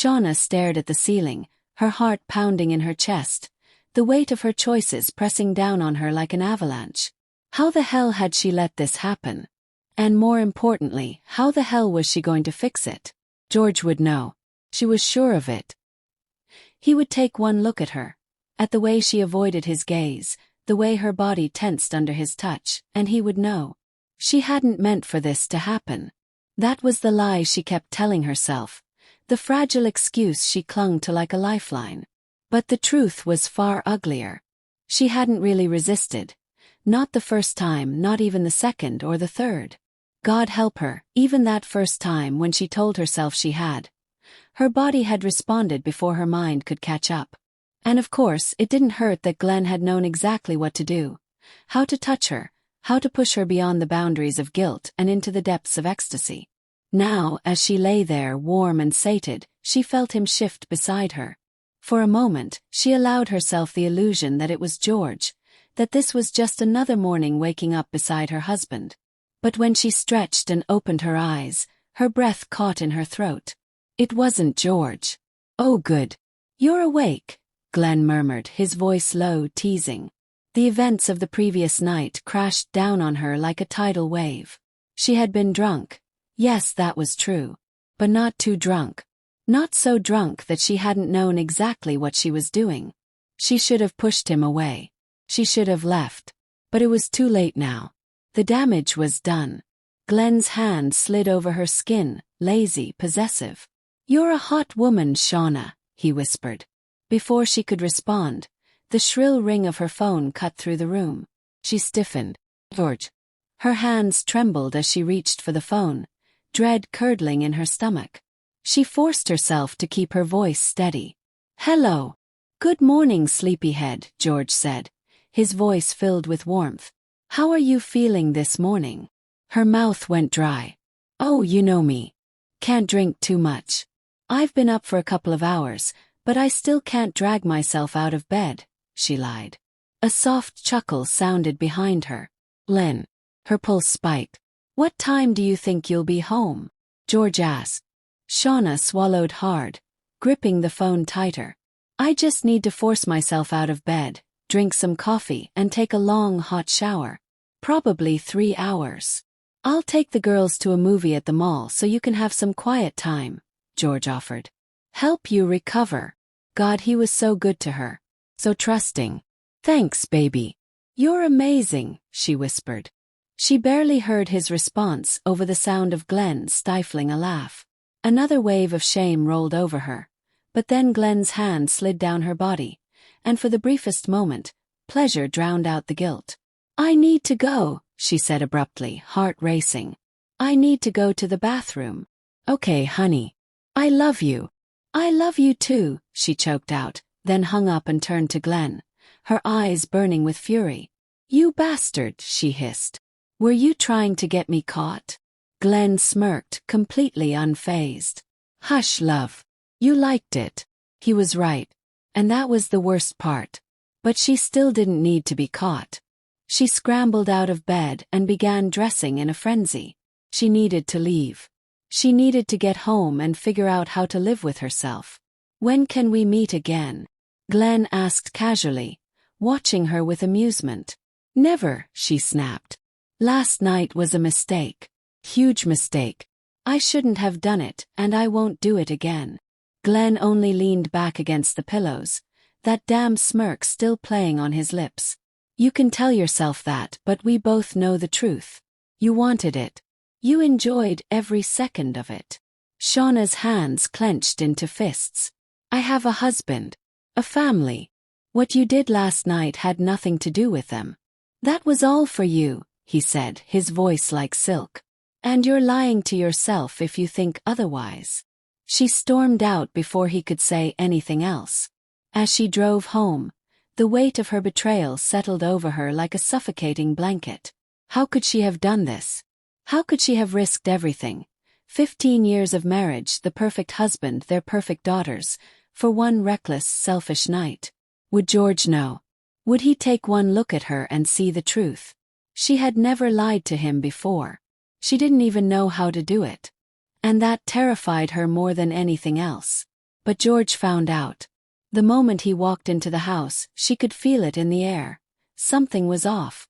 Shauna stared at the ceiling, her heart pounding in her chest, the weight of her choices pressing down on her like an avalanche. How the hell had she let this happen? And more importantly, how the hell was she going to fix it? George would know. She was sure of it. He would take one look at her, at the way she avoided his gaze, the way her body tensed under his touch, and he would know. She hadn't meant for this to happen. That was the lie she kept telling herself, the fragile excuse she clung to like a lifeline. But the truth was far uglier. She hadn't really resisted. Not the first time, not even the second or the third. God help her, even that first time when she told herself she had. Her body had responded before her mind could catch up. And of course, it didn't hurt that Glenn had known exactly what to do. How to touch her, how to push her beyond the boundaries of guilt and into the depths of ecstasy. Now, as she lay there, warm and sated, she felt him shift beside her. For a moment, she allowed herself the illusion that it was George, that this was just another morning waking up beside her husband. But when she stretched and opened her eyes, her breath caught in her throat. It wasn't George. Oh good. You're awake, Glenn murmured, his voice low, teasing. The events of the previous night crashed down on her like a tidal wave. She had been drunk. Yes, that was true. But not too drunk. Not so drunk that she hadn't known exactly what she was doing. She should have pushed him away. She should have left. But it was too late now. The damage was done. Glenn's hand slid over her skin, lazy, possessive. You're a hot woman, Shauna, he whispered. Before she could respond, the shrill ring of her phone cut through the room. She stiffened. George. Her hands trembled as she reached for the phone, dread curdling in her stomach. She forced herself to keep her voice steady. Hello. Good morning, sleepyhead, George said, his voice filled with warmth. How are you feeling this morning? Her mouth went dry. Oh, you know me. Can't drink too much. I've been up for a couple of hours, but I still can't drag myself out of bed, she lied. A soft chuckle sounded behind her. Len. Her pulse spiked. What time do you think you'll be home? George asked. Shauna swallowed hard, gripping the phone tighter. I just need to force myself out of bed, drink some coffee, and take a long hot shower. Probably 3 hours. I'll take the girls to a movie at the mall so you can have some quiet time, George offered. Help you recover. God, he was so good to her. So trusting. Thanks, baby. You're amazing, she whispered. She barely heard his response over the sound of Glenn stifling a laugh. Another wave of shame rolled over her, but then Glenn's hand slid down her body, and for the briefest moment, pleasure drowned out the guilt. I need to go, she said abruptly, heart racing. I need to go to the bathroom. Okay, honey. I love you. I love you too, she choked out, then hung up and turned to Glenn, her eyes burning with fury. You bastard, she hissed. Were you trying to get me caught? Glenn smirked, completely unfazed. Hush, love. You liked it. He was right. And that was the worst part. But she still didn't need to be caught. She scrambled out of bed and began dressing in a frenzy. She needed to leave. She needed to get home and figure out how to live with herself. When can we meet again? Glenn asked casually, watching her with amusement. Never, she snapped. Last night was a mistake. Huge mistake. I shouldn't have done it, and I won't do it again. Glenn only leaned back against the pillows, that damn smirk still playing on his lips. You can tell yourself that, but we both know the truth. You wanted it. You enjoyed every second of it. Shauna's hands clenched into fists. I have a husband. A family. What you did last night had nothing to do with them. That was all for you, he said, his voice like silk. And you're lying to yourself if you think otherwise. She stormed out before he could say anything else. As she drove home, the weight of her betrayal settled over her like a suffocating blanket. How could she have done this? How could she have risked everything? 15 years of marriage, the perfect husband, their perfect daughters, for one reckless, selfish night. Would George know? Would he take one look at her and see the truth? She had never lied to him before. She didn't even know how to do it. And that terrified her more than anything else. But George found out. The moment he walked into the house, she could feel it in the air. Something was off.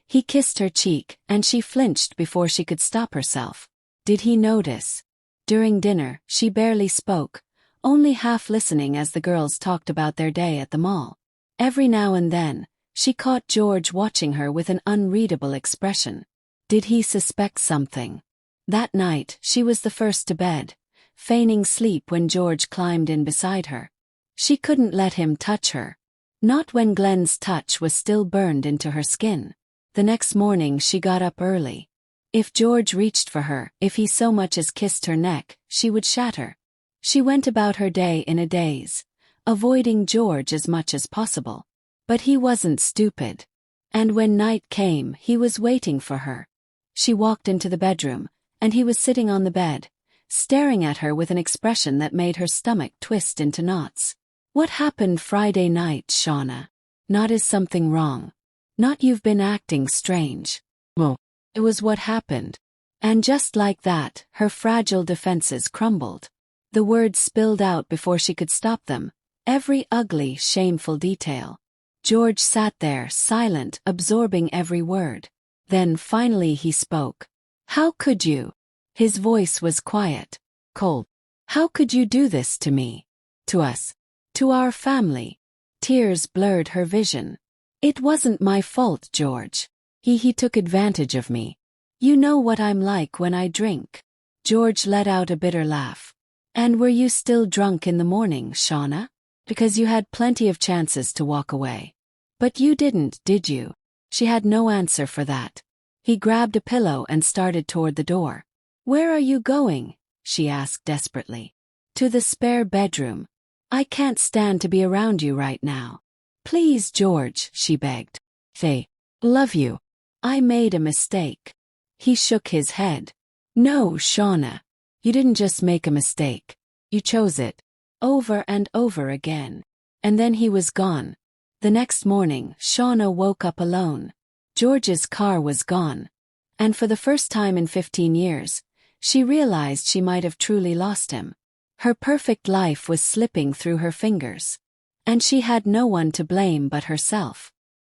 He kissed her cheek, and she flinched before she could stop herself. Did he notice? During dinner, she barely spoke, only half listening as the girls talked about their day at the mall. Every now and then, she caught George watching her with an unreadable expression. Did he suspect something? That night, she was the first to bed, feigning sleep when George climbed in beside her. She couldn't let him touch her. Not when Glenn's touch was still burned into her skin. The next morning she got up early. If George reached for her, if he so much as kissed her neck, she would shatter. She went about her day in a daze, avoiding George as much as possible. But he wasn't stupid. And when night came, he was waiting for her. She walked into the bedroom, and he was sitting on the bed, staring at her with an expression that made her stomach twist into knots. What happened Friday night, Shauna? Not is something wrong. Not you've been acting strange. Well, it was what happened. And just like that, her fragile defenses crumbled. The words spilled out before she could stop them, every ugly, shameful detail. George sat there, silent, absorbing every word. Then finally he spoke. How could you? His voice was quiet, cold. How could you do this to me? To us? To our family? Tears blurred her vision. It wasn't my fault, George. He took advantage of me. You know what I'm like when I drink. George let out a bitter laugh. And were you still drunk in the morning, Shauna? Because you had plenty of chances to walk away. But you didn't, did you? She had no answer for that. He grabbed a pillow and started toward the door. Where are you going? She asked desperately. To the spare bedroom. I can't stand to be around you right now. Please, George, she begged. They love you. I made a mistake. He shook his head. No, Shauna. You didn't just make a mistake. You chose it. Over and over again. And then he was gone. The next morning, Shauna woke up alone. George's car was gone. And for the first time in 15 years, she realized she might have truly lost him. Her perfect life was slipping through her fingers. And she had no one to blame but herself.